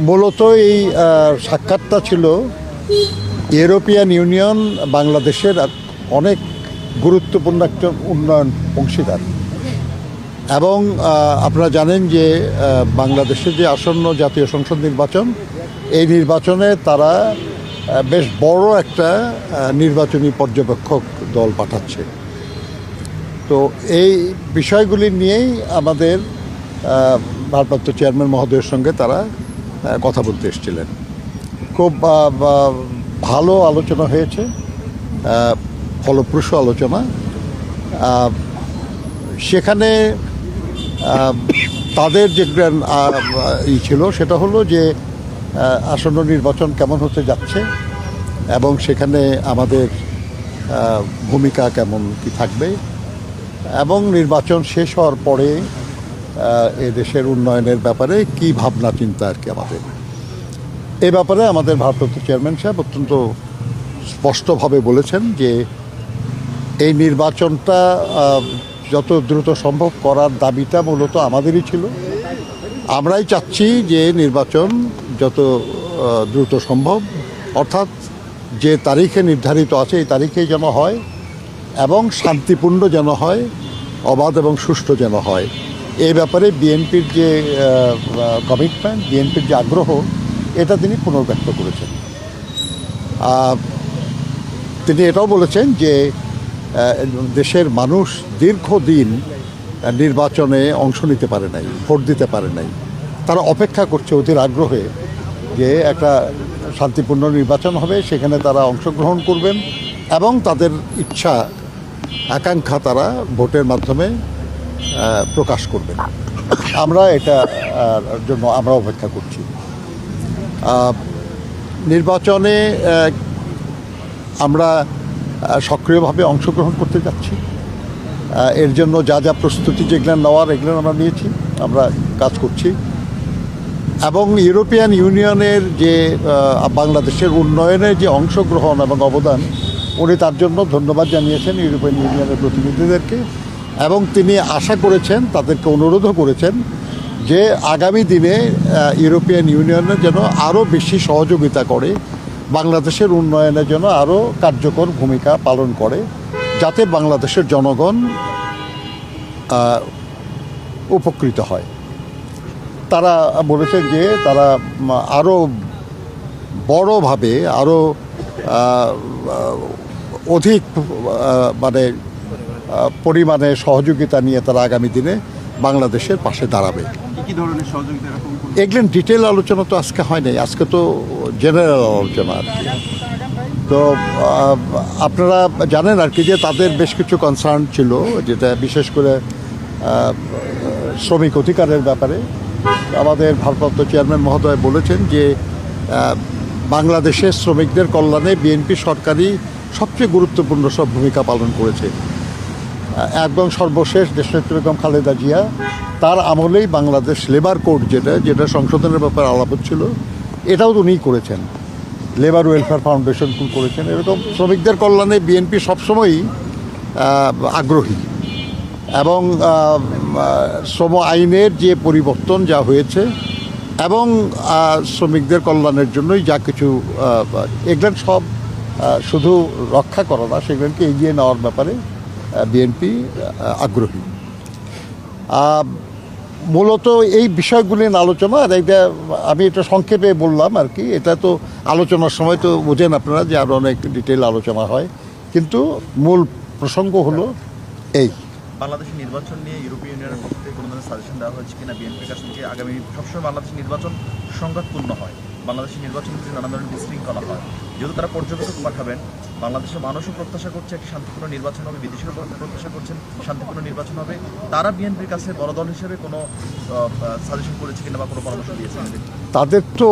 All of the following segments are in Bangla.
মূলত এই সাক্ষাৎটা ছিল ইউরোপিয়ান ইউনিয়ন বাংলাদেশের অনেক গুরুত্বপূর্ণ একটা উন্নয়ন অংশীদার এবং আপনারা জানেন যে বাংলাদেশের যে আসন্ন জাতীয় সংসদ নির্বাচন, এই নির্বাচনে তারা বেশ বড় একটা নির্বাচনী পর্যবেক্ষক দল পাঠাচ্ছে। তো এই বিষয়গুলি নিয়েই আমাদের ভারপ্রাপ্ত চেয়ারম্যান মহোদয়ের সঙ্গে তারা কথা বলতে এসেছিলেন। খুব ভালো আলোচনা হয়েছে, ফলপ্রসূ আলোচনা। সেখানে তাদের যে ছিল সেটা হলো যে আসন্ন নির্বাচন কেমন হতে যাচ্ছে এবং সেখানে আমাদের ভূমিকা কেমন কি থাকবে এবং নির্বাচন শেষ হওয়ার পরে এ দেশের উন্নয়নের ব্যাপারে কি ভাবনা চিন্তা আর কি আমাদের এ ব্যাপারে আমাদের ভারপ্রাপ্ত চেয়ারম্যান সাহেব অত্যন্ত স্পষ্টভাবে বলেছেন যে এই নির্বাচনটা যত দ্রুত সম্ভব করার দাবিটা মূলত আমাদেরই ছিল। আমরাই চাচ্ছি যে নির্বাচন যত দ্রুত সম্ভব, অর্থাৎ যে তারিখে নির্ধারিত আছে এই তারিখেই যেন হয় এবং শান্তিপূর্ণ যেন হয়, অবাধ এবং সুষ্ঠু যেন হয়। এই ব্যাপারে বিএনপির যে কমিটমেন্ট, বিএনপির যে আগ্রহ, এটা তিনি পুনর্ব্যক্ত করেছেন। তিনি এটাও বলেছেন যে দেশের মানুষ দীর্ঘদিন নির্বাচনে অংশ নিতে পারে নাই, ভোট দিতে পারে নাই। তারা অপেক্ষা করছে অধীর আগ্রহে যে একটা শান্তিপূর্ণ নির্বাচন হবে, সেখানে তারা অংশগ্রহণ করবেন এবং তাদের ইচ্ছা আকাঙ্ক্ষা তারা ভোটের মাধ্যমে প্রকাশ করবেন। আমরা এটার জন্য আমরা অপেক্ষা করছি। নির্বাচনে আমরা সক্রিয়ভাবে অংশগ্রহণ করতে যাচ্ছি। এর জন্য যা যা প্রস্তুতি যেগুলো নেওয়ার এগুলো আমরা নিয়েছি, আমরা কাজ করছি এবং ইউরোপিয়ান ইউনিয়নের যে বাংলাদেশের উন্নয়নে যে অংশগ্রহণ এবং অবদান, উনি তার জন্য ধন্যবাদ জানিয়েছেন ইউরোপিয়ান ইউনিয়নের প্রতিনিধিদেরকে এবং তিনি আশা করেছেন, তাদেরকে অনুরোধও করেছেন যে আগামী দিনে ইউরোপিয়ান ইউনিয়নের যেন আরও বেশি সহযোগিতা করে, বাংলাদেশের উন্নয়নের জন্য আরও কার্যকর ভূমিকা পালন করে, যাতে বাংলাদেশের জনগণ উপকৃত হয়। তারা বলেছেন যে তারা আরও বড়ভাবে, আরও অধিক পরিমাণে সহযোগিতা নিয়ে তারা আগামী দিনে বাংলাদেশের পাশে দাঁড়াবে। কি ধরনের সহযোগিতা? এগুলো ডিটেল আলোচনা তো আজকে হয় নাই, আজকে তো জেনারেল আলোচনা আর কি। তো আপনারা জানেন আর কি যে তাদের বেশ কিছু কনসার্ন ছিল, যেটা বিশেষ করে শ্রমিক অধিকারের ব্যাপারে। আমাদের ভারপ্রাপ্ত চেয়ারম্যান মহোদয় বলেছেন যে বাংলাদেশের শ্রমিকদের কল্যাণে বিএনপি সরকারই সবচেয়ে গুরুত্বপূর্ণ সব ভূমিকা পালন করেছে এবং সর্বশেষ দেশনেত্রী বেগম খালেদা জিয়া তার আমলেই বাংলাদেশ লেবার কোড যেটা সংশোধনের ব্যাপারে আলাপ ছিল, এটাও তো উনিই করেছেন। লেবার ওয়েলফেয়ার ফাউন্ডেশন করেছেন। এরকম শ্রমিকদের কল্যাণে বিএনপি সবসময়ই আগ্রহী এবং শ্রম আইনের যে পরিবর্তন যা হয়েছে এবং শ্রমিকদের কল্যাণের জন্যই যা কিছু এগুলো সব শুধু রক্ষা করা না, সেগুলোকে এগিয়ে নেওয়ার ব্যাপারে বিএনপি আগ্রহী। মূলত এই বিষয়গুলি নিয়ে আলোচনা, আর এটা আমি এটা সংক্ষেপে বললাম আর কি। এটা তো আলোচনার সময় তো বোঝেন আপনারা যে আরও অনেক ডিটেল আলোচনা হয়, কিন্তু মূল প্রসঙ্গ হলো এই। বাংলাদেশের নির্বাচন নিয়ে ইউরোপীয় ইউনিয়নের পক্ষ থেকে কোনো ধরনের সাজেশন দেওয়া হয়েছে কিনা বিএনপির কাছ থেকে? আগামী সবসময় বাংলাদেশের নির্বাচন সংঘাতপূর্ণ হয়, বাংলাদেশের নির্বাচন থেকে নানা ধরনের বিশৃঙ্খলা হয়। যেহেতু তারা পর্যবেক্ষক পাঠাবেন, বাংলাদেশের মানুষও প্রত্যাশা করছে একটি শান্তিপূর্ণ নির্বাচন হবে, বিদেশিরা প্রত্যাশা করছেন শান্তিপূর্ণ নির্বাচন হবে। তারা বিএনপির কাছে বড় দল হিসেবে কোনো সাজেশন করেছে কিনা বা কোনো পরামর্শ দিয়েছেন? তাদের তো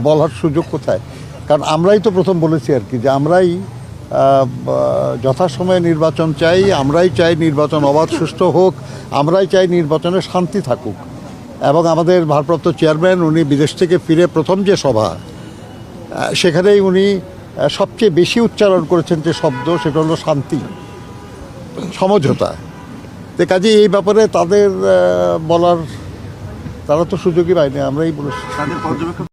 বলার সুযোগ কোথায়, কারণ আমরাই তো প্রথম বলেছি আর কি যে আমরাই যথাসময়ে নির্বাচন চাই, আমরাই চাই নির্বাচন অবাধ সুষ্ঠু হোক, আমরাই চাই নির্বাচনে শান্তি থাকুক। এবং আমাদের ভারপ্রাপ্ত চেয়ারম্যান উনি বিদেশ থেকে ফিরে প্রথম যে সভা, সেখানেই উনি সবচেয়ে বেশি উচ্চারণ করেছেন যে শব্দ, সেটা হলো শান্তি, সমঝোতা। তো কাজে এই ব্যাপারে তাদের বলার তারা তো সুযোগই পায়নি, আমরাই বলেছি। তাদের পর্যবেক্ষক